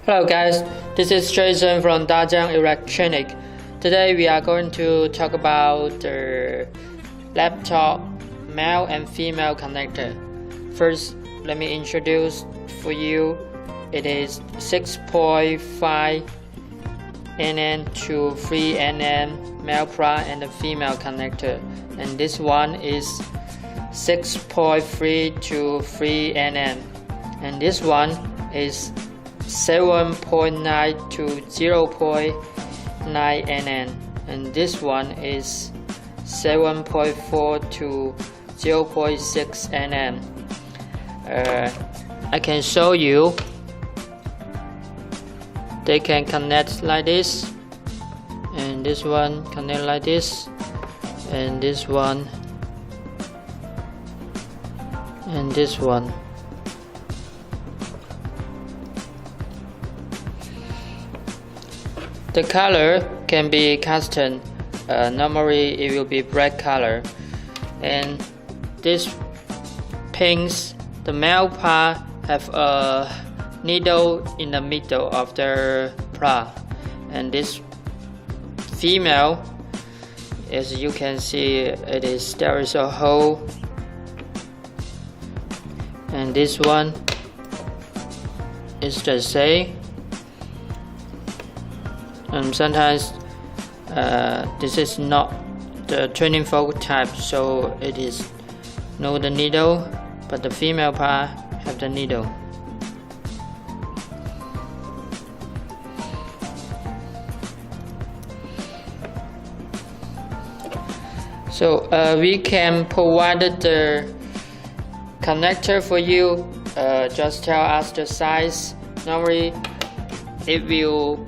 Hello guys, this is Jason from Dajiang Electronic. Today we are going to talk about the laptop male and female connector. First, let me introduce for you. It is 6.5 nm to 3 nm male plug and the female connector, and this one is 6.3 to 3 nm, and this one is 7.9 to 0.9 nm, and this one is 7.4 to 0.6 nm. I can show you. They can connect like this, and this one connect like this, and this one, and this one. The color can be custom. Normally it will be black color, and this pins, the male part have a needle in the middle of the plug, and this female, as you can see, there is a hole, and this one is the same. And sometimes this is not the 24 type, so it is no the needle, but the female part have the needle. So we can provide the connector for you. Just tell us the size. Normally it will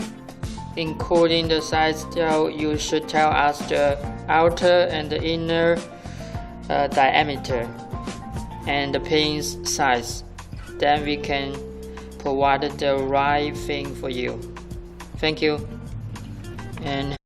including the size, so you should tell us the outer and the inner diameter and the pin's size. Then we can provide the right thing for you. Thank you. And